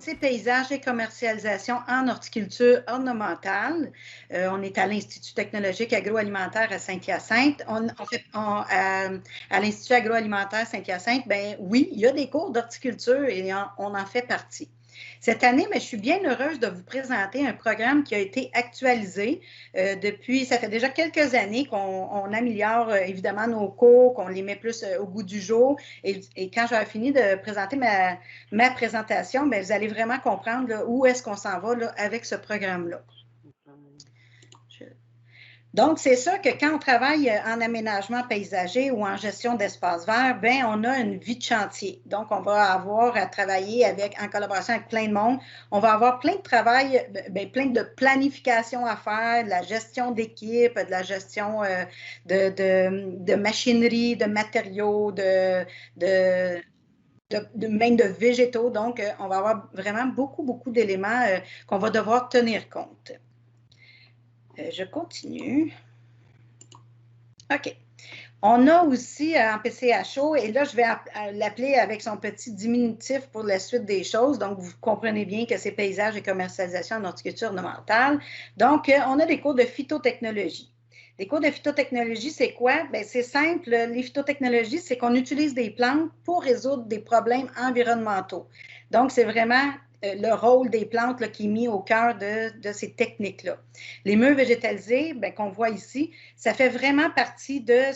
l'Université Paysage et Commercialisation en horticulture ornementale. On est à l'Institut technologique agroalimentaire à Saint-Hyacinthe. À l'Institut agroalimentaire Saint-Hyacinthe, ben oui, il y a des cours d'horticulture et on en fait partie. Cette année, je suis bien heureuse de vous présenter un programme qui a été actualisé depuis, ça fait déjà quelques années qu'on améliore évidemment nos cours, qu'on les met plus au goût du jour. Et quand j'aurai fini de présenter ma présentation, bien, vous allez vraiment comprendre là, où est-ce qu'on s'en va là, avec ce programme-là. Donc, c'est sûr que quand on travaille en aménagement paysager ou en gestion d'espaces verts, bien, on a une vie de chantier. Donc, on va avoir à travailler en collaboration avec plein de monde. On va avoir plein de travail, bien, plein de planification à faire, de la gestion d'équipe, de la gestion de machinerie, de matériaux, même de végétaux. Donc, on va avoir vraiment beaucoup d'éléments qu'on va devoir tenir compte. Je continue. OK. On a aussi en PCHO, et là, je vais l'appeler avec son petit diminutif pour la suite des choses. Donc, vous comprenez bien que c'est paysage et commercialisation en horticulture ornementale. Donc, on a des cours de phytotechnologie. Les cours de phytotechnologie, c'est quoi? Bien, c'est simple. Les phytotechnologies, c'est qu'on utilise des plantes pour résoudre des problèmes environnementaux. Donc, c'est vraiment le rôle des plantes là, qui est mis au cœur de ces techniques-là. Les murs végétalisés, qu'on voit ici, ça fait vraiment partie des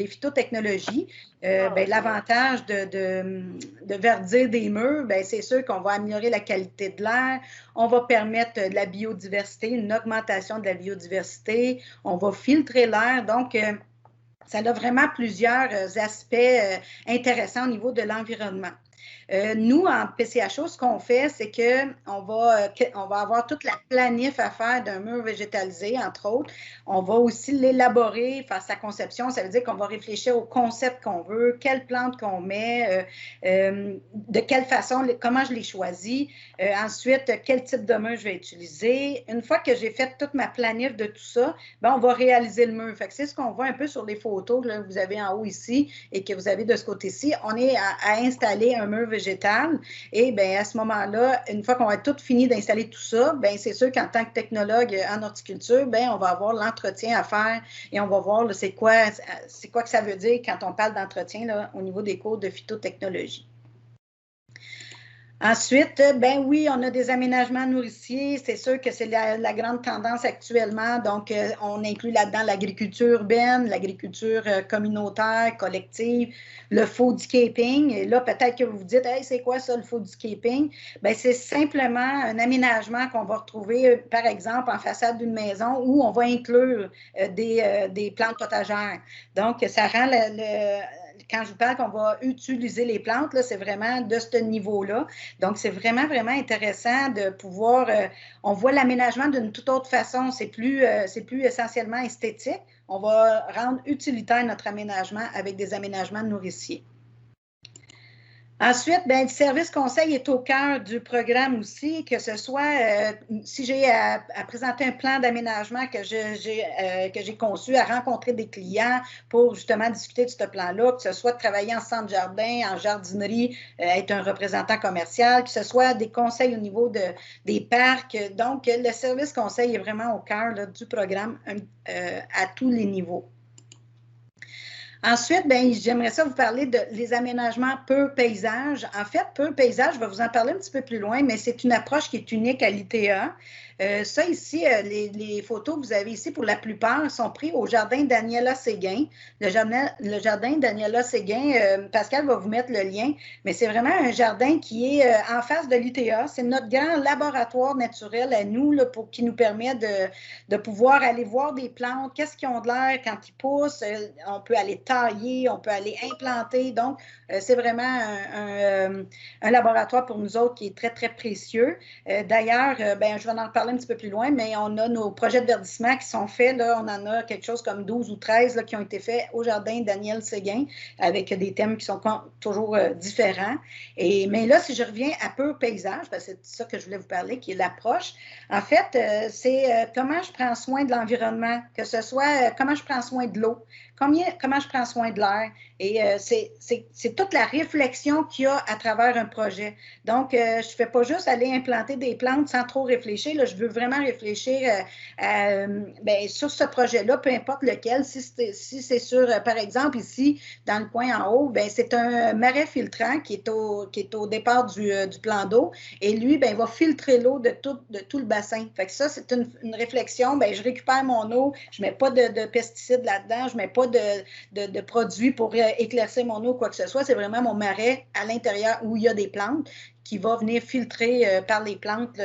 phytotechnologies. L'avantage de verdir des murs, c'est sûr qu'on va améliorer la qualité de l'air, on va permettre de la biodiversité, une augmentation de la biodiversité, on va filtrer l'air, donc ça a vraiment plusieurs aspects intéressants au niveau de l'environnement. Nous, en PCHO, ce qu'on fait, c'est qu'on va avoir toute la planif à faire d'un mur végétalisé, entre autres. On va aussi l'élaborer, faire sa conception. Ça veut dire qu'on va réfléchir au concept qu'on veut, quelle plante qu'on met, de quelle façon, comment je les choisis. Ensuite, quel type de mur je vais utiliser. Une fois que j'ai fait toute ma planif de tout ça, on va réaliser le mur. Fait que c'est ce qu'on voit un peu sur les photos là, que vous avez en haut ici et que vous avez de ce côté-ci. On est à installer un mur végétal et bien, à ce moment-là, une fois qu'on va tout fini d'installer tout ça, bien, c'est sûr qu'en tant que technologue en horticulture, bien, on va avoir l'entretien à faire et on va voir là, c'est quoi que ça veut dire quand on parle d'entretien au niveau des cours de phytotechnologie. Ensuite, ben oui, on a des aménagements nourriciers. C'est sûr que c'est la grande tendance actuellement. Donc, on inclut là-dedans l'agriculture urbaine, l'agriculture communautaire, collective, le foodcaping. Et là, peut-être que vous vous dites, hey, c'est quoi ça, le foodcaping? Ben, c'est simplement un aménagement qu'on va retrouver, par exemple, en façade d'une maison où on va inclure des plantes potagères. Donc, ça rend quand je vous parle qu'on va utiliser les plantes, c'est vraiment de ce niveau-là. Donc, c'est vraiment intéressant de pouvoir, on voit l'aménagement d'une toute autre façon. C'est plus essentiellement esthétique. On va rendre utilitaire notre aménagement avec des aménagements nourriciers. Ensuite, bien, le service conseil est au cœur du programme aussi, que ce soit si j'ai à présenter un plan d'aménagement que j'ai conçu, à rencontrer des clients pour justement discuter de ce plan-là, que ce soit de travailler en centre jardin, en jardinerie, être un représentant commercial, que ce soit des conseils au niveau des parcs. Donc, le service conseil est vraiment au cœur là, du programme à tous les niveaux. Ensuite, bien, j'aimerais ça vous parler des aménagements pur paysage. En fait, pur paysage, je vais vous en parler un petit peu plus loin, mais c'est une approche qui est unique à l'ITA. Ça ici, les photos que vous avez ici, pour la plupart, sont prises au jardin Daniela Séguin. Le jardin Daniela Séguin, Pascal va vous mettre le lien, mais c'est vraiment un jardin qui est en face de l'ITA. C'est notre grand laboratoire naturel à nous, là, qui nous permet de pouvoir aller voir des plantes, qu'est-ce qu'ils ont de l'air quand ils poussent. On peut aller tailler, on peut aller implanter. Donc, c'est vraiment un laboratoire pour nous autres qui est très précieux. D'ailleurs, ben, je vais en reparler un petit peu plus loin, mais on a nos projets de verdissement qui sont faits. Là, on en a quelque chose comme 12 ou 13 là, qui ont été faits au jardin Daniel Séguin avec des thèmes qui sont toujours différents. Mais là, si je reviens à pur paysage, parce que c'est ça que je voulais vous parler, qui est l'approche. En fait, c'est comment je prends soin de l'environnement, que ce soit comment je prends soin de l'eau, comment je prends soin de l'air. Et c'est toute la réflexion qu'il y a à travers un projet. Donc, je ne fais pas juste aller implanter des plantes sans trop réfléchir. Là, je veux vraiment réfléchir sur ce projet-là, peu importe lequel. Si c'est sur, par exemple, ici, dans le coin en haut, c'est un marais filtrant qui est au départ du plan d'eau. Et lui, il va filtrer l'eau de tout le bassin. Fait que ça, c'est une réflexion. Je récupère mon eau, je ne mets pas de pesticides là-dedans, je ne mets pas de produits pour éclaircir mon eau, quoi que ce soit. C'est vraiment mon marais à l'intérieur où il y a des plantes qui va venir filtrer par les plantes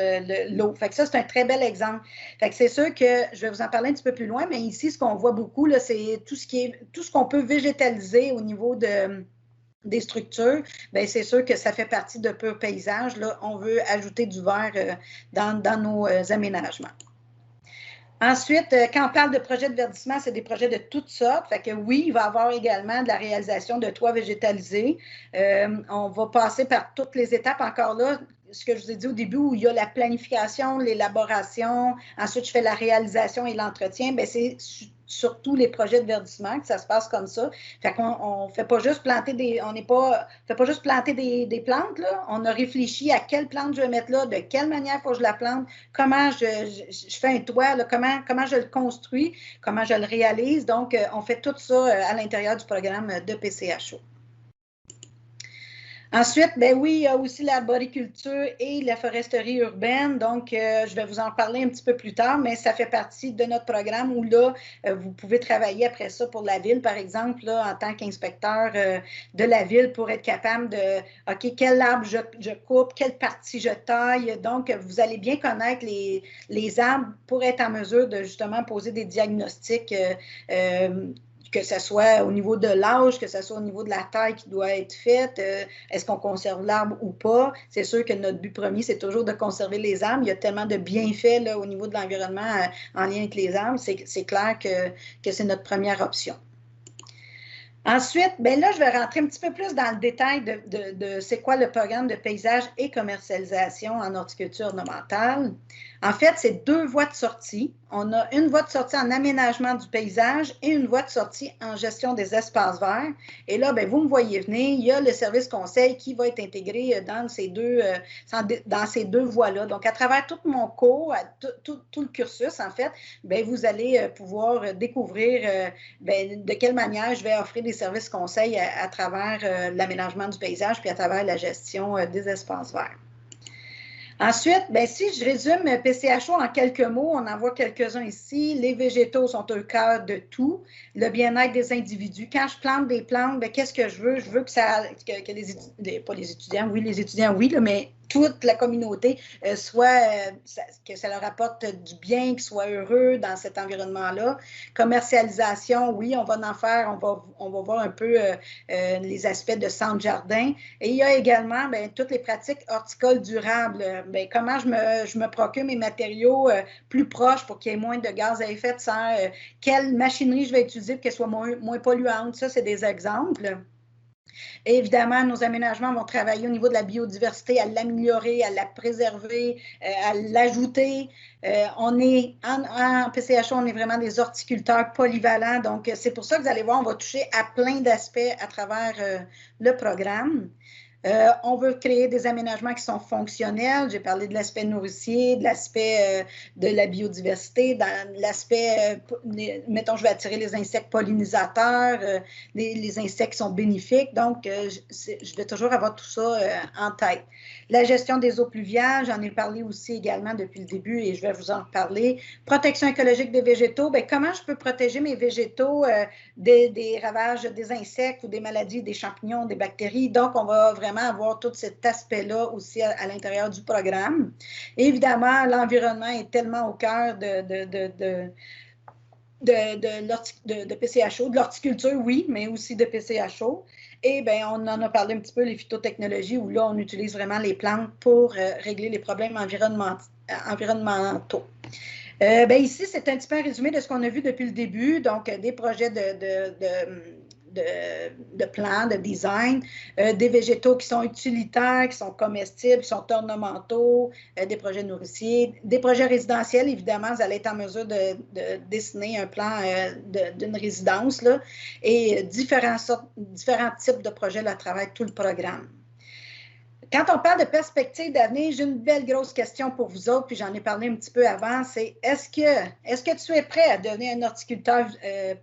l'eau. Fait que ça, c'est un très bel exemple. Fait que c'est sûr que je vais vous en parler un petit peu plus loin, mais ici, ce qu'on voit beaucoup, là, c'est tout ce qu'on peut végétaliser au niveau des structures, c'est sûr que ça fait partie de pur paysage. Là, on veut ajouter du vert dans nos aménagements. Ensuite, quand on parle de projets de verdissement, c'est des projets de toutes sortes. Fait que oui, il va y avoir également de la réalisation de toits végétalisés. On va passer par toutes les étapes encore là. Ce que je vous ai dit au début, où il y a la planification, l'élaboration, ensuite je fais la réalisation et l'entretien, c'est surtout les projets de verdissement que ça se passe comme ça. Fait qu'on ne fait pas juste planter des plantes, là. On a réfléchi à quelle plante je vais mettre là, de quelle manière il faut que je la plante, comment je fais un toit, là, comment je le construis, comment je le réalise. Donc, on fait tout ça à l'intérieur du programme de PCHO. Ensuite, oui, il y a aussi l'arboriculture et la foresterie urbaine. Donc, je vais vous en parler un petit peu plus tard, mais ça fait partie de notre programme où là, vous pouvez travailler après ça pour la ville, par exemple, là, en tant qu'inspecteur de la ville pour être capable de, OK, quel arbre je coupe, quelle partie je taille. Donc, vous allez bien connaître les arbres pour être en mesure de justement poser des diagnostics que ce soit au niveau de l'âge, que ce soit au niveau de la taille qui doit être faite, est-ce qu'on conserve l'arbre ou pas? C'est sûr que notre but premier, c'est toujours de conserver les arbres. Il y a tellement de bienfaits là, au niveau de l'environnement en lien avec les arbres. C'est clair que c'est notre première option. Ensuite, là, je vais rentrer un petit peu plus dans le détail de c'est quoi le programme de paysage et commercialisation en horticulture ornementale. En fait, c'est 2 voies de sortie. On a une voie de sortie en aménagement du paysage et une voie de sortie en gestion des espaces verts. Et là, vous me voyez venir, il y a le service conseil qui va être intégré dans ces deux voies-là. Donc, à travers tout mon cours, tout le cursus, en fait, vous allez pouvoir découvrir de quelle manière je vais offrir des services conseils à travers l'aménagement du paysage puis à travers la gestion des espaces verts. Ensuite, si je résume PCHO en quelques mots, on en voit quelques-uns ici. Les végétaux sont au cœur de tout. Le bien-être des individus. Quand je plante des plantes, qu'est-ce que je veux? Je veux que les étudiants, oui, là, mais toute la communauté que ça leur apporte du bien, qu'ils soient heureux dans cet environnement-là. Commercialisation, oui, on va en faire, on va voir un peu les aspects de centre-jardin. Et il y a également toutes les pratiques horticoles durables. Comment je me procure mes matériaux plus proches pour qu'il y ait moins de gaz à effet de serre, quelle machinerie je vais utiliser pour qu'elle soit moins polluante. Ça, c'est des exemples. Et évidemment, nos aménagements vont travailler au niveau de la biodiversité, à l'améliorer, à la préserver, à l'ajouter. En PCHO, on est vraiment des horticulteurs polyvalents. Donc, c'est pour ça que vous allez voir, on va toucher à plein d'aspects à travers le programme. On veut créer des aménagements qui sont fonctionnels. J'ai parlé de l'aspect nourricier, de l'aspect de la biodiversité, dans l'aspect, mettons, je vais attirer les insectes pollinisateurs, les insectes qui sont bénéfiques. Donc, je vais toujours avoir tout ça en tête. La gestion des eaux pluviales, j'en ai parlé aussi également depuis le début et je vais vous en reparler. Protection écologique des végétaux, comment je peux protéger mes végétaux des ravages des insectes ou des maladies, des champignons, des bactéries. Donc, on va vraiment avoir tout cet aspect-là aussi à l'intérieur du programme. Et évidemment, l'environnement est tellement au cœur de PCHO, de l'horticulture, oui, mais aussi de PCHO. Et on en a parlé un petit peu, les phytotechnologies, où là, on utilise vraiment les plantes pour régler les problèmes environnementaux. Ici, c'est un petit peu un résumé de ce qu'on a vu depuis le début, donc des projets de plans, de design, des végétaux qui sont utilitaires, qui sont comestibles, qui sont ornementaux, des projets nourriciers, des projets résidentiels, évidemment, vous allez être en mesure de dessiner un plan d'une résidence, là, et différents types de projets à travers tout le programme. Quand on parle de perspective d'avenir, j'ai une belle grosse question pour vous autres, puis j'en ai parlé un petit peu avant, c'est est-ce que tu es prêt à devenir un horticulteur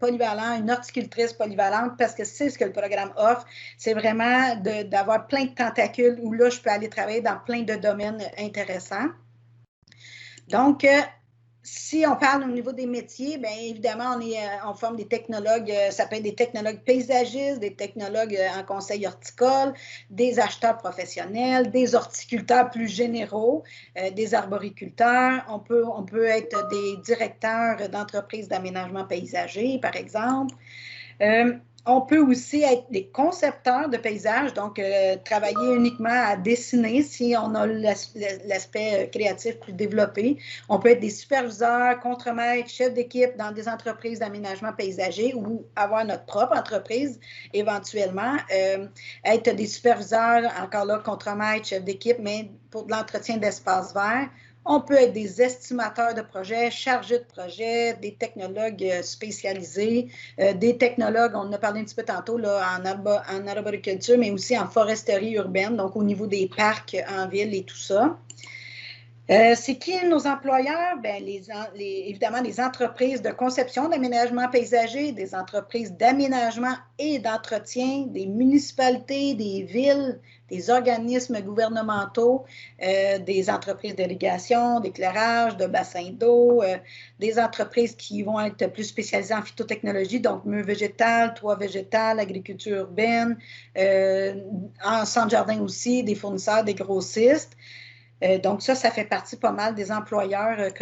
polyvalent, une horticultrice polyvalente, parce que c'est ce que le programme offre, c'est vraiment d'avoir plein de tentacules où là, je peux aller travailler dans plein de domaines intéressants. Donc, si on parle au niveau des métiers, bien évidemment, on forme des technologues, ça peut être des technologues paysagistes, des technologues en conseil horticole, des acheteurs professionnels, des horticulteurs plus généraux, des arboriculteurs. On peut être des directeurs d'entreprises d'aménagement paysager, par exemple. On peut aussi être des concepteurs de paysages, donc travailler uniquement à dessiner si on a l'aspect créatif plus développé. On peut être des superviseurs, contremaîtres, chefs d'équipe dans des entreprises d'aménagement paysager ou avoir notre propre entreprise éventuellement. Être des superviseurs, encore là, contremaîtres, chefs d'équipe, mais pour de l'entretien d'espaces verts. On peut être des estimateurs de projets, chargés de projets, des technologues spécialisés, des technologues, on en a parlé un petit peu tantôt là, en arboriculture, mais aussi en foresterie urbaine, donc au niveau des parcs en ville et tout ça. C'est qui nos employeurs? Bien, évidemment, les entreprises de conception d'aménagement paysager, des entreprises d'aménagement et d'entretien, des municipalités, des villes, des organismes gouvernementaux, des entreprises d'irrigation, d'éclairage, de bassins d'eau, des entreprises qui vont être plus spécialisées en phytotechnologie, donc murs végétal, toits végétal, agriculture urbaine, en centre jardin aussi, des fournisseurs, des grossistes. Donc ça fait partie pas mal des employeurs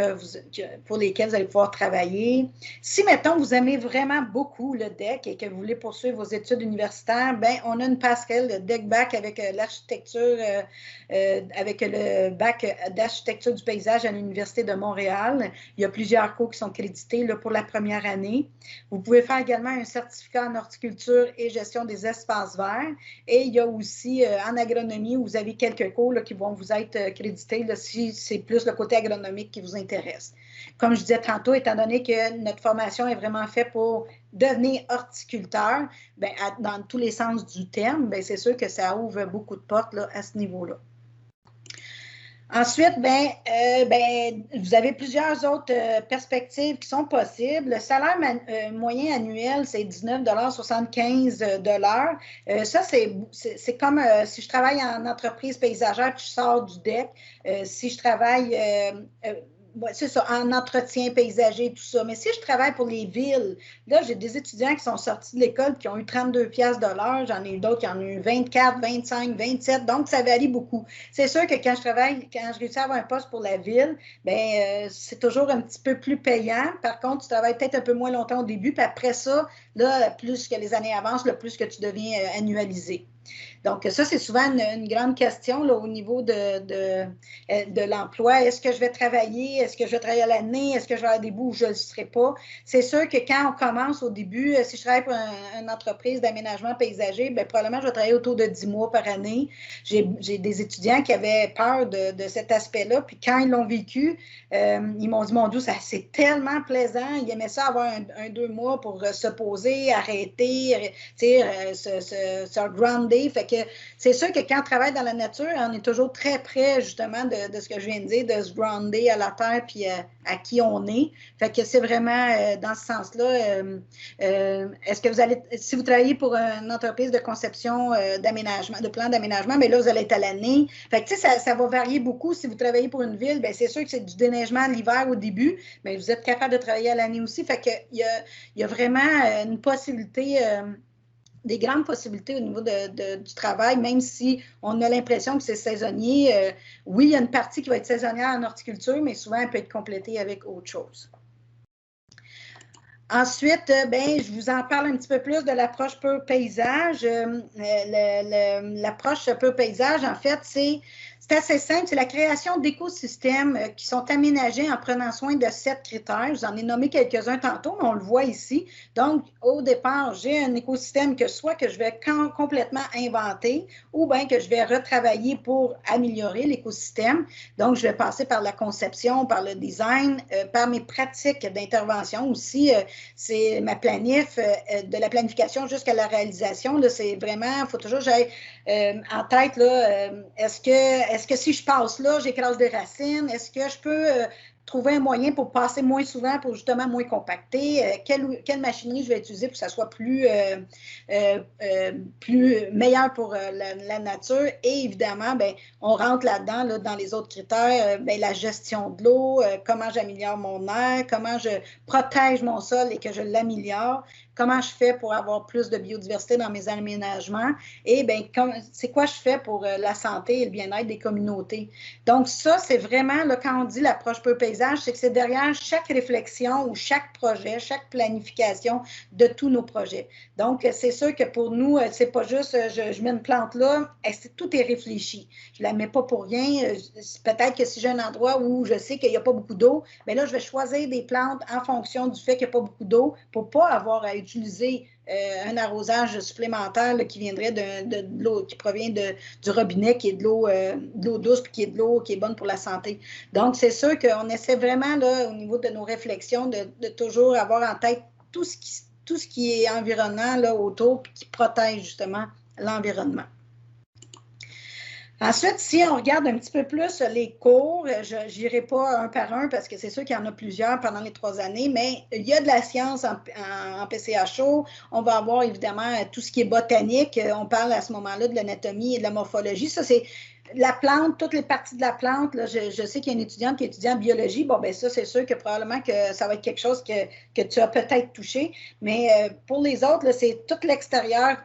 pour lesquels vous allez pouvoir travailler. Si, mettons, vous aimez vraiment beaucoup le DEC et que vous voulez poursuivre vos études universitaires, bien, on a une passerelle de DEC-BAC avec l'architecture, avec le bac d'architecture du paysage à l'Université de Montréal. Il y a plusieurs cours qui sont crédités là, pour la première année. Vous pouvez faire également un certificat en horticulture et gestion des espaces verts. Et il y a aussi en agronomie où vous avez quelques cours là, qui vont vous être crédités là, si c'est plus le côté agronomique qui vous intéresse. Comme je disais tantôt, étant donné que notre formation est vraiment faite pour devenir horticulteur, bien, dans tous les sens du terme, bien, c'est sûr que ça ouvre beaucoup de portes là, à ce niveau-là. Ensuite, vous avez plusieurs autres perspectives qui sont possibles. Le salaire moyen annuel, c'est 19,75 $. Ça, c'est comme si je travaille en entreprise paysagère puis je sors du DEC. Si je travaille... c'est ça, en entretien paysager, tout ça. Mais si je travaille pour les villes, là, j'ai des étudiants qui sont sortis de l'école qui ont eu 32 piastres de l'heure. J'en ai eu d'autres qui en ont eu 24, 25, 27. Donc, ça varie beaucoup. C'est sûr que quand je réussis à avoir un poste pour la ville, bien, c'est toujours un petit peu plus payant. Par contre, tu travailles peut-être un peu moins longtemps au début. Puis après ça, là, plus que les années avancent, le plus que tu deviens annualisé. Donc, ça, c'est souvent une grande question là, au niveau de l'emploi. Est-ce que je vais travailler? Est-ce que je vais travailler à l'année? Est-ce que je vais avoir des bouts où je ne le serai pas? C'est sûr que quand on commence au début, si je travaille pour une entreprise d'aménagement paysager, bien, probablement, je vais travailler autour de 10 mois par année. J'ai des étudiants qui avaient peur de cet aspect-là. Puis quand ils l'ont vécu, ils m'ont dit, mon Dieu, c'est tellement plaisant. Ils aimaient ça avoir 2 mois pour se poser, arrêter, se grounder. Fait que c'est sûr que quand on travaille dans la nature, on est toujours très près justement de ce que je viens de dire, de se grounder à la terre puis à qui on est. Fait que c'est vraiment dans ce sens-là. Est-ce que vous allez, si vous travaillez pour une entreprise de conception d'aménagement, de plan d'aménagement, mais là, vous allez être à l'année. Fait que tu sais, ça va varier beaucoup. Si vous travaillez pour une ville, bien, c'est sûr que c'est du déneigement l'hiver au début, mais vous êtes capable de travailler à l'année aussi. Fait que il y a vraiment une possibilité. Des grandes possibilités au niveau du travail, même si on a l'impression que c'est saisonnier. Oui, il y a une partie qui va être saisonnière en horticulture, mais souvent, elle peut être complétée avec autre chose. Ensuite, ben, je vous en parle un petit peu plus de l'approche pur paysage. L'approche pur paysage, en fait, c'est assez simple. C'est la création d'écosystèmes qui sont aménagés en prenant soin de 7 critères. Je vous en ai nommé quelques-uns tantôt, mais on le voit ici. Donc, au départ, j'ai un écosystème que soit que je vais complètement inventer ou bien que je vais retravailler pour améliorer l'écosystème. Donc, je vais passer par la conception, par le design, par mes pratiques d'intervention aussi. C'est ma planif, de la planification jusqu'à la réalisation. C'est vraiment, il faut toujours que j'aille en tête, est-ce que si je passe là, j'écrase des racines? Est-ce que je peux trouver un moyen pour passer moins souvent, pour justement moins compacter? Quelle machinerie je vais utiliser pour que ça soit plus meilleur pour la nature? Et évidemment, ben, on rentre là-dedans, là, dans les autres critères, ben, la gestion de l'eau, comment j'améliore mon air, comment je protège mon sol et que je l'améliore, comment je fais pour avoir plus de biodiversité dans mes aménagements et bien, c'est quoi je fais pour la santé et le bien-être des communautés. Donc ça, c'est vraiment, là, quand on dit l'approche pur paysage, c'est que c'est derrière chaque réflexion ou chaque projet, chaque planification de tous nos projets. Donc, c'est sûr que pour nous, c'est pas juste je mets une plante là, tout est réfléchi. Je la mets pas pour rien. Peut-être que si j'ai un endroit où je sais qu'il n'y a pas beaucoup d'eau, bien là, je vais choisir des plantes en fonction du fait qu'il n'y a pas beaucoup d'eau pour pas avoir à utiliser un arrosage supplémentaire là, qui viendrait de l'eau, qui provient du robinet, qui est de l'eau douce, puis qui est de l'eau qui est bonne pour la santé. Donc, c'est sûr qu'on essaie vraiment, là, au niveau de nos réflexions, de toujours avoir en tête tout ce qui est environnant là, autour, puis qui protège justement l'environnement. Ensuite, si on regarde un petit peu plus les cours, je n'irai pas un par un parce que c'est sûr qu'il y en a plusieurs pendant les 3 années, mais il y a de la science en PCHO. On va avoir évidemment tout ce qui est botanique. On parle à ce moment-là de l'anatomie et de la morphologie. Ça, c'est la plante, toutes les parties de la plante. Là, je sais qu'il y a une étudiante qui étudie en biologie. Bon, bien ça, c'est sûr que probablement que ça va être quelque chose que tu as peut-être touché. Mais pour les autres, c'est tout l'extérieur,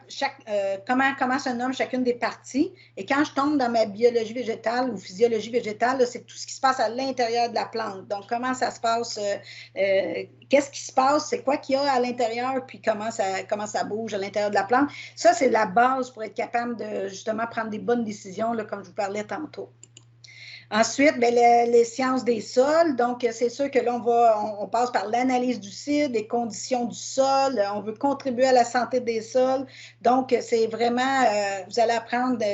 comment se nomme chacune des parties. Et quand je tombe dans ma biologie végétale ou physiologie végétale, c'est tout ce qui se passe à l'intérieur de la plante. Donc, comment ça se passe, qu'est-ce qui se passe, c'est quoi qu'il y a à l'intérieur, puis comment ça bouge à l'intérieur de la plante. Ça, c'est la base pour être capable de justement prendre des bonnes décisions, là, comme je vous parlais tantôt. Ensuite, bien, les sciences des sols. Donc, c'est sûr que là, on passe par l'analyse du site, des conditions du sol. On veut contribuer à la santé des sols. Donc, c'est vraiment, vous allez apprendre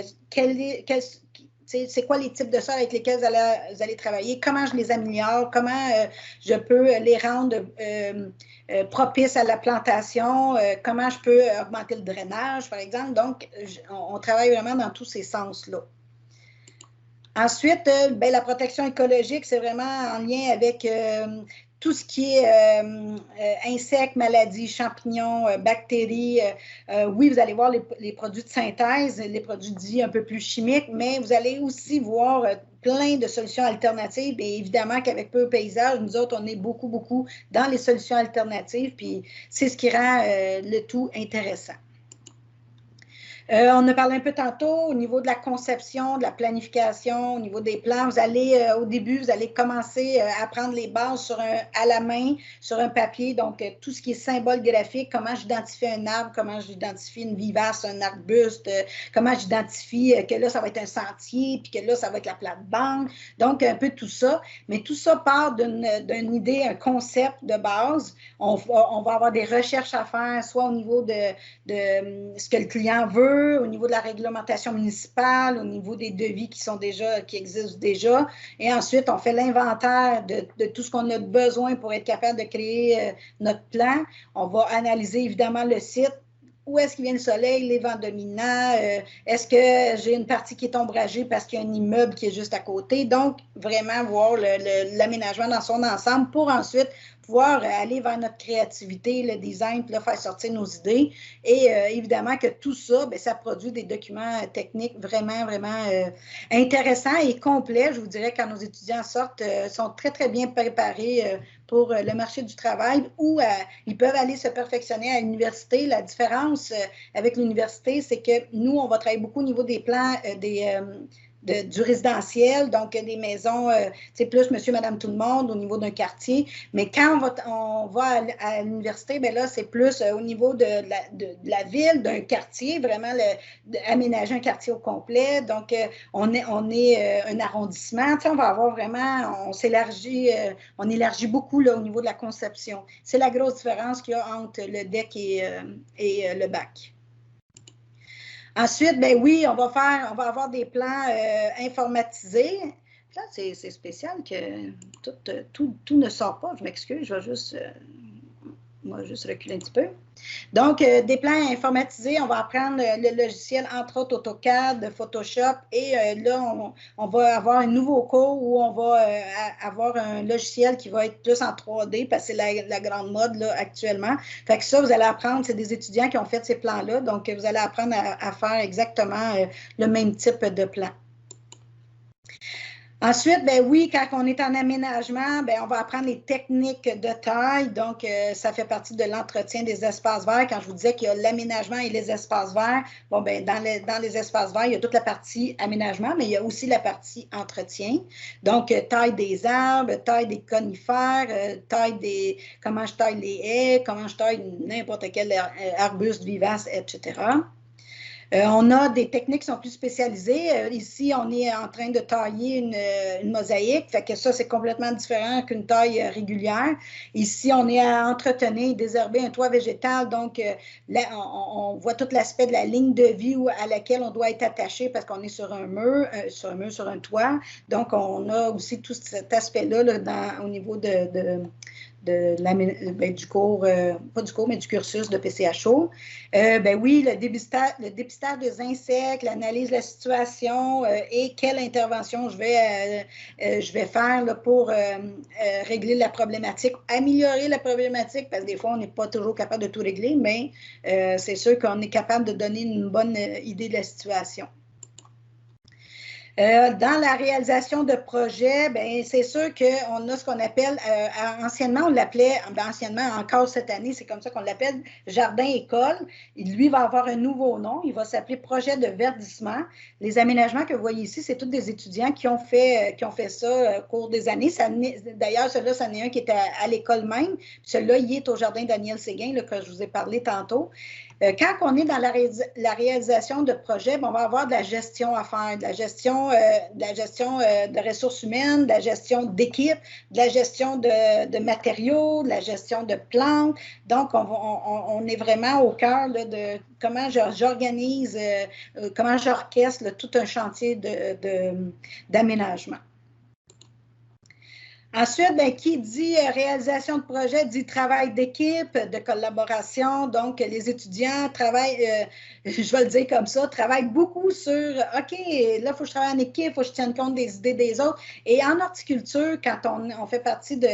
c'est quoi les types de sols avec lesquels vous allez travailler, comment je les améliore, comment je peux les rendre propices à la plantation, comment je peux augmenter le drainage, par exemple. Donc, on travaille vraiment dans tous ces sens-là. Ensuite, bien, la protection écologique, c'est vraiment en lien avec tout ce qui est insectes, maladies, champignons, bactéries. Oui, vous allez voir les produits de synthèse, les produits dits un peu plus chimiques, mais vous allez aussi voir plein de solutions alternatives. Et évidemment qu'avec Pur Paysage, nous autres, on est beaucoup, beaucoup dans les solutions alternatives, puis c'est ce qui rend le tout intéressant. On a parlé un peu tantôt au niveau de la conception, de la planification, au niveau des plans. Vous allez, au début, vous allez commencer à prendre les bases à la main, sur un papier. Donc, tout ce qui est symbole graphique, comment j'identifie un arbre, comment j'identifie une vivace, un arbuste, comment j'identifie que là, ça va être un sentier, puis que là, ça va être la plate-bande. Donc, un peu tout ça. Mais tout ça part d'une idée, un concept de base. On va avoir des recherches à faire, soit au niveau de ce que le client veut, au niveau de la réglementation municipale, au niveau des devis qui existent déjà. Et ensuite, on fait l'inventaire de tout ce qu'on a besoin pour être capable de créer notre plan. On va analyser évidemment le site. Où est-ce qu'il vient le soleil, les vents dominants? Est-ce que j'ai une partie qui est ombragée parce qu'il y a un immeuble qui est juste à côté? Donc, vraiment voir l'aménagement dans son ensemble pour ensuite pouvoir aller vers notre créativité, le design, puis là, faire sortir nos idées. Et évidemment que tout ça, bien, ça produit des documents techniques vraiment, vraiment intéressants et complets. Je vous dirais que quand nos étudiants sortent, sont très, très bien préparés pour le marché du travail ou ils peuvent aller se perfectionner à l'université. La différence avec l'université, c'est que nous, on va travailler beaucoup au niveau des plans, du résidentiel, donc des maisons, c'est plus monsieur, madame, tout le monde au niveau d'un quartier. Mais quand on va à l'université, bien là, c'est plus au niveau de la ville, d'un quartier, vraiment aménager un quartier au complet. Donc, on est un arrondissement. Tu sais, on va avoir vraiment, on élargit beaucoup là, au niveau de la conception. C'est la grosse différence qu'il y a entre le DEC et le bac. Ensuite, ben oui, on va avoir des plans informatisés. Là, c'est spécial que tout ne sort pas. Je m'excuse, je vais juste reculer un petit peu. Donc, des plans informatisés, on va apprendre le logiciel, entre autres AutoCAD, Photoshop, et là, on va avoir un nouveau cours où on va avoir un logiciel qui va être plus en 3D, parce que c'est la grande mode là, actuellement. Fait que ça, vous allez apprendre, c'est des étudiants qui ont fait ces plans-là, donc vous allez apprendre à faire exactement le même type de plan. Ensuite, ben oui, quand on est en aménagement, ben on va apprendre les techniques de taille. Donc, ça fait partie de l'entretien des espaces verts. Quand je vous disais qu'il y a l'aménagement et les espaces verts, bon, ben dans les espaces verts, il y a toute la partie aménagement, mais il y a aussi la partie entretien. Donc, taille des arbres, taille des conifères, comment je taille les haies, comment je taille n'importe quel arbuste vivace, etc. On a des techniques qui sont plus spécialisées. Ici, on est en train de tailler une mosaïque, fait que ça, c'est complètement différent qu'une taille régulière. Ici, on est à entretenir et désherber un toit végétal, donc là, on voit tout l'aspect de la ligne de vie à laquelle on doit être attaché parce qu'on est sur un mur, sur un toit. Donc, on a aussi tout cet aspect-là là, au niveau du cours, pas du cours, mais du cursus de PCHO. Ben oui, le dépistage des insectes, l'analyse de la situation et quelle intervention je vais faire là, pour régler la problématique, améliorer la problématique, parce que des fois, on n'est pas toujours capable de tout régler, mais c'est sûr qu'on est capable de donner une bonne idée de la situation. Dans la réalisation de projets, ben c'est sûr qu'on a ce qu'on appelle, anciennement, on l'appelait, anciennement, encore cette année, c'est comme ça qu'on l'appelle, jardin-école. Lui va avoir un nouveau nom, il va s'appeler projet de verdissement. Les aménagements que vous voyez ici, c'est tous des étudiants qui ont fait ça au cours des années. D'ailleurs, celui-là, c'en est un qui est à l'école même. Celui-là, il est au jardin Daniel Séguin, là, que je vous ai parlé tantôt. Quand on est dans la réalisation de projets, on va avoir de la gestion à faire, de la gestion de ressources humaines, de la gestion d'équipe, de la gestion de matériaux, de la gestion de plantes. Donc, on est vraiment au cœur là, de comment j'organise, comment j'orchestre tout un chantier d'aménagement. Ensuite, ben, qui dit réalisation de projet dit travail d'équipe, de collaboration. Donc, les étudiants travaillent, je vais le dire comme ça, travaillent beaucoup sur, OK, là, il faut que je travaille en équipe, il faut que je tienne compte des idées des autres. Et en horticulture, quand on fait partie du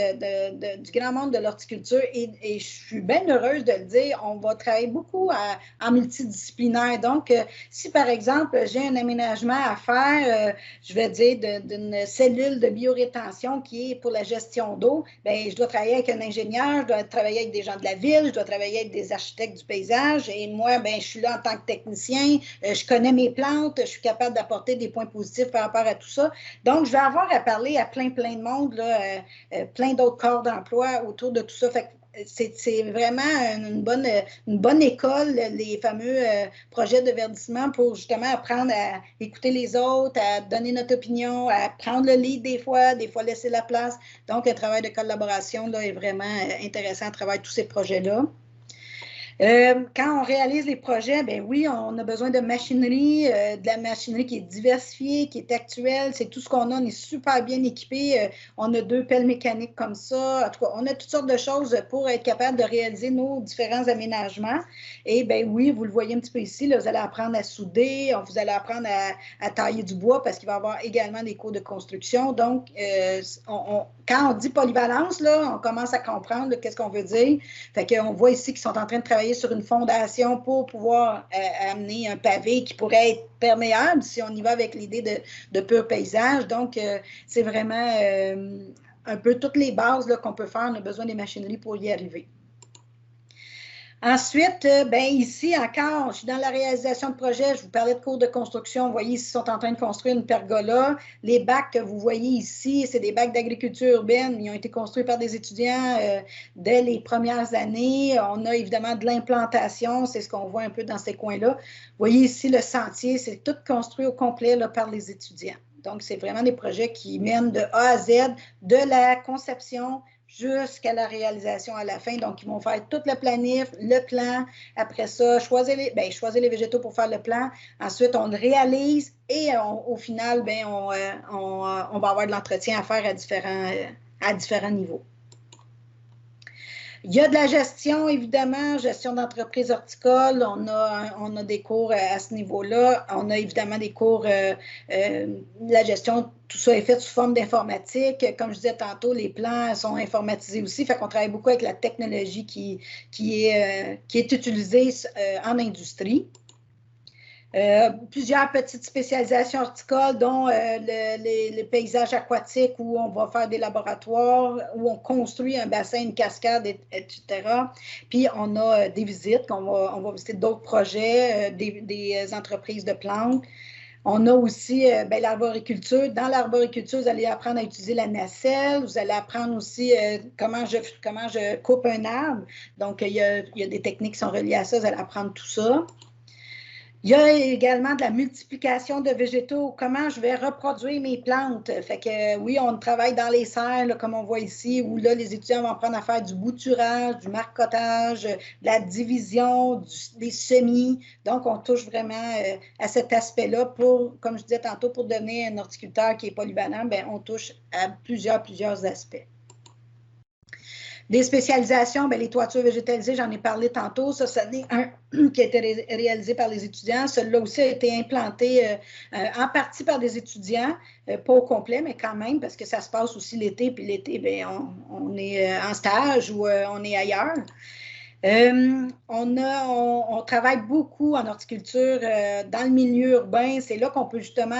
grand monde de l'horticulture, et je suis bien heureuse de le dire, on va travailler beaucoup en multidisciplinaire. Donc, si par exemple, j'ai un aménagement à faire, je vais dire d'une cellule de biorétention qui est pour la gestion d'eau, bien, je dois travailler avec un ingénieur, je dois travailler avec des gens de la ville, je dois travailler avec des architectes du paysage et moi, bien, je suis là en tant que technicien, je connais mes plantes, je suis capable d'apporter des points positifs par rapport à tout ça. Donc, je vais avoir à parler à plein de monde, là, plein d'autres corps d'emploi autour de tout ça. Fait que c'est vraiment une bonne école, les fameux projets de verdissement pour justement apprendre à écouter les autres, à donner notre opinion, à prendre le lead des fois laisser la place. Donc, le travail de collaboration là, est vraiment intéressant à travers tous ces projets-là. Quand on réalise les projets, ben oui, on a besoin de machinerie, de la machinerie qui est diversifiée, qui est actuelle. C'est tout ce qu'on a. On est super bien équipé. On a 2 pelles mécaniques comme ça. En tout cas, on a toutes sortes de choses pour être capable de réaliser nos différents aménagements. Et ben oui, vous le voyez un petit peu ici, là, vous allez apprendre à souder, vous allez apprendre à tailler du bois parce qu'il va y avoir également des cours de construction. Donc, quand on dit polyvalence, là, on commence à comprendre qu'est-ce qu'on veut dire. Fait qu'on voit ici qu'ils sont en train de travailler sur une fondation pour pouvoir amener un pavé qui pourrait être perméable si on y va avec l'idée de pur paysage. Donc, c'est vraiment un peu toutes les bases qu'on peut faire. On a besoin des machineries pour y arriver. Ensuite, ben ici encore, je suis dans la réalisation de projets. Je vous parlais de cours de construction. Vous voyez, ils sont en train de construire une pergola. Les bacs que vous voyez ici, c'est des bacs d'agriculture urbaine. Ils ont été construits par des étudiants dès les premières années. On a évidemment de l'implantation. C'est ce qu'on voit un peu dans ces coins-là. Vous voyez ici le sentier. C'est tout construit au complet là, par les étudiants. Donc, c'est vraiment des projets qui mènent de A à Z, de la conception jusqu'à la réalisation à la fin. Donc, ils vont faire tout le planif, le plan. Après ça, choisir les végétaux pour faire le plan. Ensuite, on le réalise et au final, on va avoir de l'entretien à faire à différents niveaux. Il y a de la gestion, évidemment, gestion d'entreprise horticole. On a des cours à ce niveau-là. On a évidemment des cours, la gestion, tout ça est fait sous forme d'informatique. Comme je disais tantôt, les plans sont informatisés aussi. Fait qu'on travaille beaucoup avec la technologie qui est utilisée en industrie. Plusieurs petites spécialisations horticoles, dont les paysages aquatiques où on va faire des laboratoires, où on construit un bassin, une cascade, etc. Puis on a des visites, on va visiter d'autres projets, des entreprises de plantes. On a aussi l'arboriculture. Dans l'arboriculture, vous allez apprendre à utiliser la nacelle. Vous allez apprendre aussi comment je coupe un arbre. Donc, il y a des techniques qui sont reliées à ça. Vous allez apprendre tout ça. Il y a également de la multiplication de végétaux, comment je vais reproduire mes plantes. Fait que oui, on travaille dans les serres, là, comme on voit ici, où là, les étudiants vont apprendre à faire du bouturage, du marcotage, de la division, des semis. Donc, on touche vraiment à cet aspect-là pour, comme je disais tantôt, pour devenir un horticulteur qui est polyvalent, bien, on touche à plusieurs aspects. Des spécialisations, bien, les toitures végétalisées, j'en ai parlé tantôt. Ça n'est un qui a été réalisé par les étudiants. Celui-là aussi a été implanté en partie par des étudiants, pas au complet, mais quand même, parce que ça se passe aussi l'été. Puis l'été, bien, on est en stage ou on est ailleurs. On travaille beaucoup en horticulture dans le milieu urbain. C'est là qu'on peut justement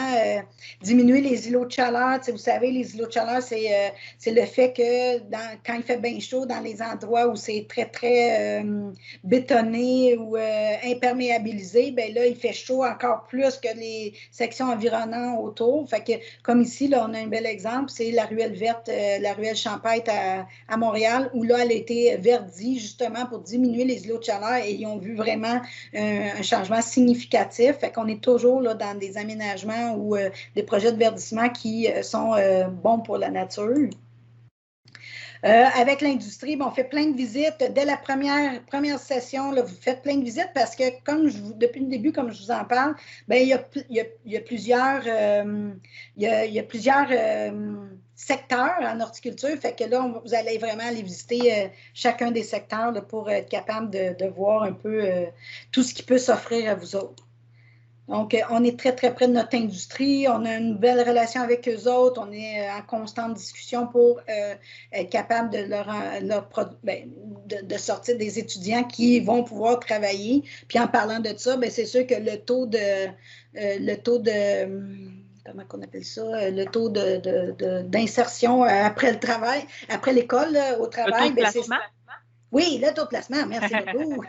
diminuer les îlots de chaleur. Tu sais, vous savez, les îlots de chaleur, c'est le fait que quand il fait bien chaud, dans les endroits où c'est très bétonné ou imperméabilisé, bien là, il fait chaud encore plus que les sections environnantes autour. Fait que, comme ici, là, on a un bel exemple, c'est la ruelle verte, la ruelle champêtre à Montréal, où là, elle a été verdie justement pour diminuer les îlots de chaleur et ils ont vu vraiment un changement significatif. Fait qu'on est toujours là, dans des aménagements ou des projets de verdissement qui sont bons pour la nature. Avec l'industrie, on fait plein de visites. Dès la première session, là, vous faites plein de visites parce que, depuis le début, comme je vous en parle, bien, il y a plusieurs secteurs en horticulture. Fait que là, vous allez vraiment aller visiter chacun des secteurs là, pour être capable de voir un peu tout ce qui peut s'offrir à vous autres. Donc, on est très près de notre industrie. On a une belle relation avec eux autres. On est en constante discussion pour être capable de sortir des étudiants qui vont pouvoir travailler. Puis, en parlant de ça, c'est sûr que le taux de comment on appelle ça, le taux d'insertion après le travail, après l'école au travail. Le taux de placement? Oui, le taux de placement, merci beaucoup.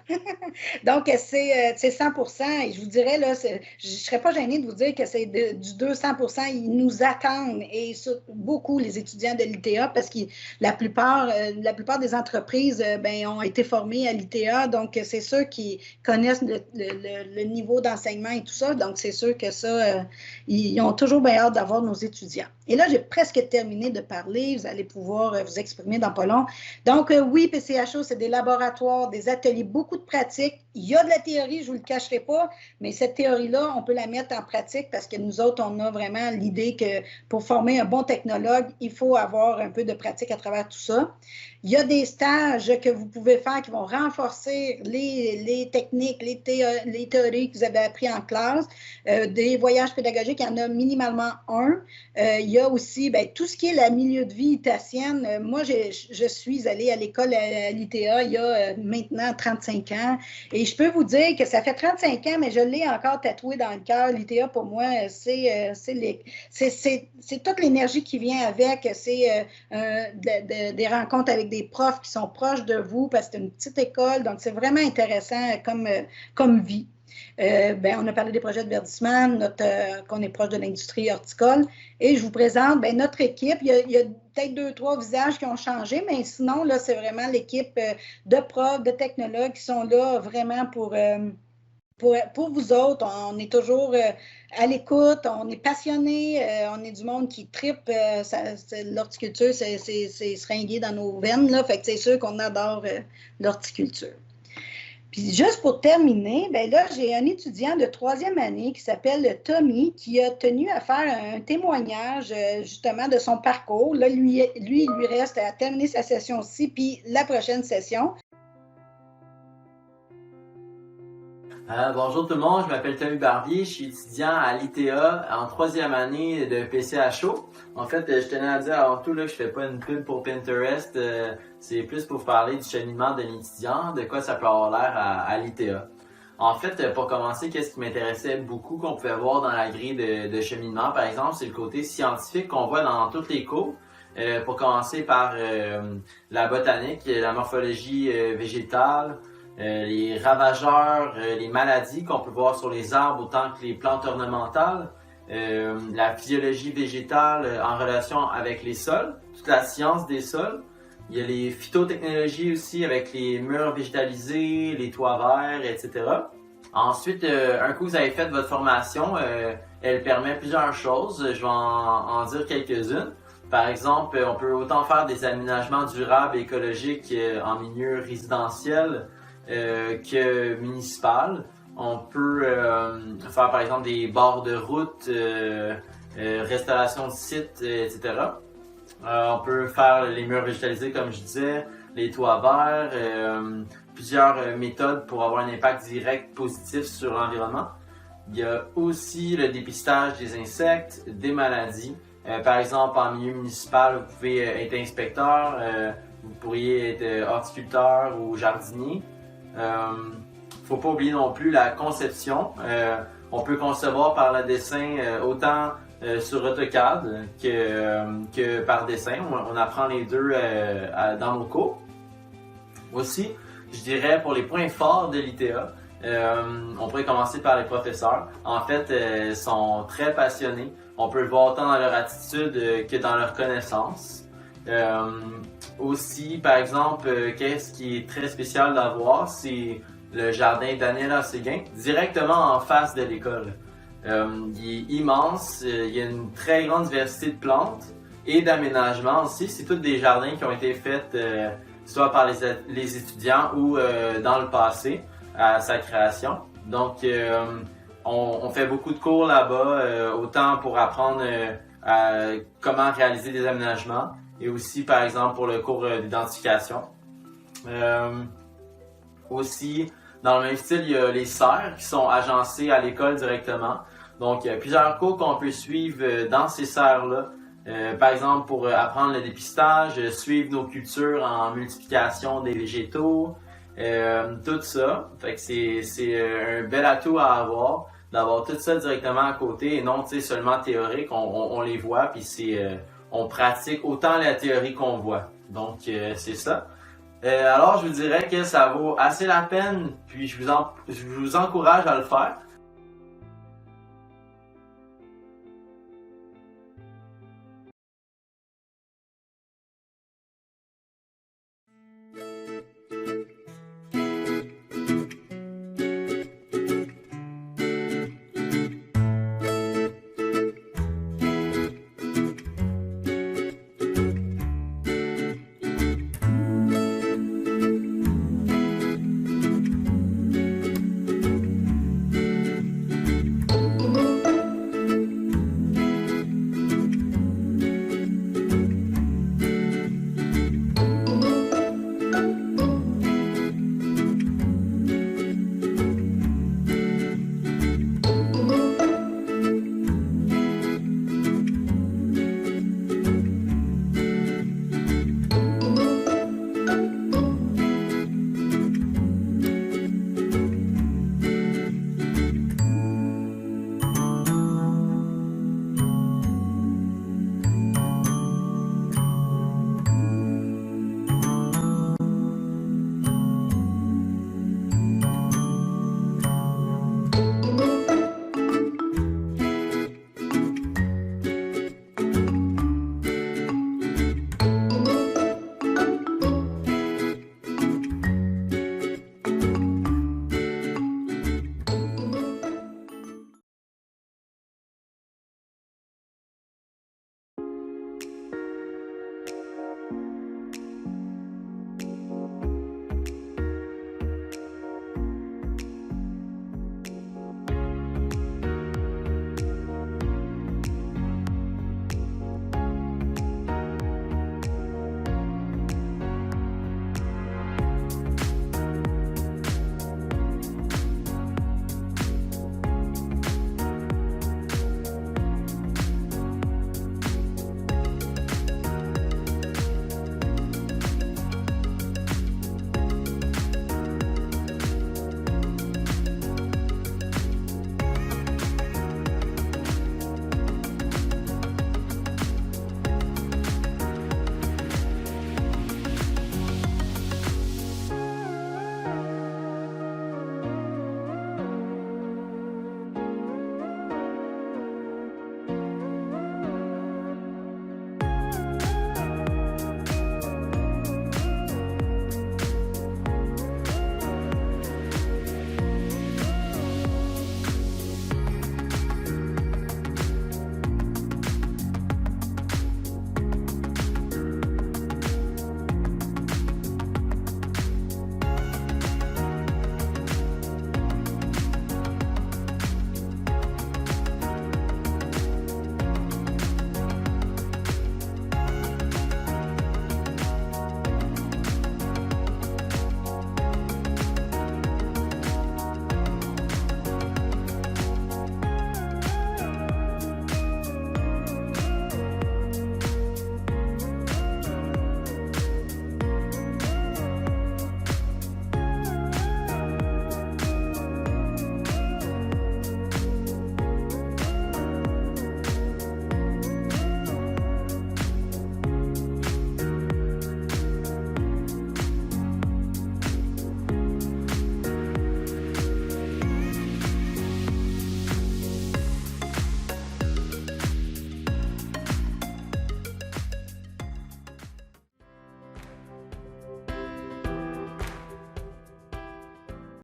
Donc, c'est 100%. Et je vous dirais, là, je ne serais pas gênée de vous dire que c'est du 200%. Ils nous attendent, et beaucoup les étudiants de l'ITA, parce que la plupart des entreprises ont été formées à l'ITA. Donc, c'est ceux qui connaissent le niveau d'enseignement et tout ça. Donc, c'est sûr que ça, ils ont toujours bien hâte d'avoir nos étudiants. Et là, j'ai presque terminé de parler. Vous allez pouvoir vous exprimer dans pas long. Donc, oui, PCHO, c'est des laboratoires, des ateliers, beaucoup de pratiques. Il y a de la théorie, je ne vous le cacherai pas, mais cette théorie-là, on peut la mettre en pratique parce que nous autres, on a vraiment l'idée que pour former un bon technologue, il faut avoir un peu de pratique à travers tout ça. Il y a des stages que vous pouvez faire qui vont renforcer les techniques, les théories que vous avez appris en classe. Des voyages pédagogiques, il y en a minimalement un. Il y a aussi tout ce qui est le milieu de vie itatienne. Moi, je suis allée à l'école à l'ITA l'ITA il y a maintenant 35 ans. Et je peux vous dire que ça fait 35 ans, mais je l'ai encore tatoué dans le cœur. L'ITA, pour moi, c'est toute l'énergie qui vient avec. C'est des rencontres avec des profs qui sont proches de vous parce que c'est une petite école. Donc, c'est vraiment intéressant comme vie. On a parlé des projets de verdissement, qu'on est proche de l'industrie horticole. Et je vous présente notre équipe. Il y a peut-être 2-3 visages qui ont changé, mais sinon, là, c'est vraiment l'équipe de profs, de technologues qui sont là vraiment pour vous autres. On est toujours à l'écoute, on est passionné, on est du monde qui tripe. L'horticulture, c'est seringué dans nos veines, là, fait que c'est sûr qu'on adore l'horticulture. Puis juste pour terminer, là, j'ai un étudiant de 3e année qui s'appelle Tommy qui a tenu à faire un témoignage justement de son parcours. Là, lui, il lui reste à terminer sa session-ci, puis la prochaine session. Bonjour tout le monde, je m'appelle Tommy Barbier, je suis étudiant à l'ITA en 3e année de PCHO. En fait, je tenais à dire avant tout là, que je fais pas une pub pour Pinterest, c'est plus pour vous parler du cheminement de l'étudiant, de quoi ça peut avoir l'air à l'ITA. En fait, pour commencer, qu'est-ce qui m'intéressait beaucoup qu'on pouvait voir dans la grille de cheminement, par exemple, c'est le côté scientifique qu'on voit dans toutes les cours. Pour commencer par la botanique, la morphologie végétale, les ravageurs, les maladies qu'on peut voir sur les arbres autant que les plantes ornementales, la physiologie végétale en relation avec les sols, toute la science des sols. Il y a les phytotechnologies aussi avec les murs végétalisés, les toits verts, etc. Ensuite, un coup vous avez fait votre formation, elle permet plusieurs choses. Je vais en dire quelques-unes. Par exemple, on peut autant faire des aménagements durables et écologiques en milieu résidentiel que municipal. On peut faire par exemple des bords de route, restauration de sites, etc. On peut faire les murs végétalisés comme je disais, les toits verts, plusieurs méthodes pour avoir un impact direct positif sur l'environnement. Il y a aussi le dépistage des insectes, des maladies. Par exemple, en milieu municipal, vous pouvez être inspecteur, vous pourriez être horticulteur ou jardinier. Faut pas oublier non plus la conception. On peut concevoir par le dessin autant sur AutoCAD que par dessin. On apprend les deux dans nos cours. Aussi, je dirais pour les points forts de l'ITA, on pourrait commencer par les professeurs. En fait, ils sont très passionnés. On peut le voir autant dans leur attitude que dans leur connaissance. Aussi, par exemple, qu'est-ce qui est très spécial d'avoir, c'est le jardin Daniela Séguin, directement en face de l'école. Il est immense, il y a une très grande diversité de plantes et d'aménagements aussi. C'est tous des jardins qui ont été faits soit par les étudiants ou dans le passé à sa création. Donc, on fait beaucoup de cours là-bas, autant pour apprendre comment réaliser des aménagements et aussi, par exemple, pour le cours d'identification. Aussi, dans le même style, il y a les serres qui sont agencées à l'école directement. Donc, il y a plusieurs cours qu'on peut suivre dans ces serres-là. Par exemple, pour apprendre le dépistage, suivre nos cultures en multiplication des végétaux, tout ça. Fait que c'est un bel atout à avoir, d'avoir tout ça directement à côté et non seulement théorique. On les voit, puis on pratique autant la théorie qu'on voit. Donc, c'est ça. Alors, je vous dirais que ça vaut assez la peine, puis je vous encourage à le faire.